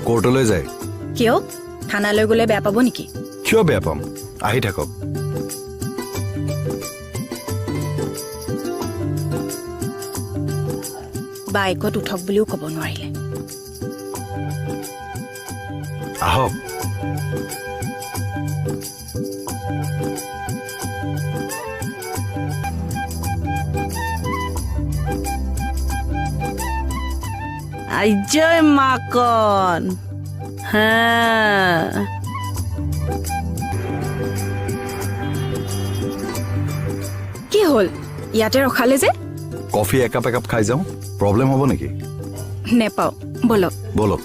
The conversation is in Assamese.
কোৰ্টলৈ যায় কিয় থানালৈ গ'লে বেয়া পাব নেকি কিয় বেয়া পাম আহি থাকক বাইকত উঠক বুলিও ক'ব নোৱাৰিলে আহক আইজয় মাকন হ্যাঁ কি হ'ল ইয়াতে ৰখালে যে কফি একাপ খাই যাওঁ প্ৰব্লেম হ'ব নেকি নেপাওঁ বলক বলক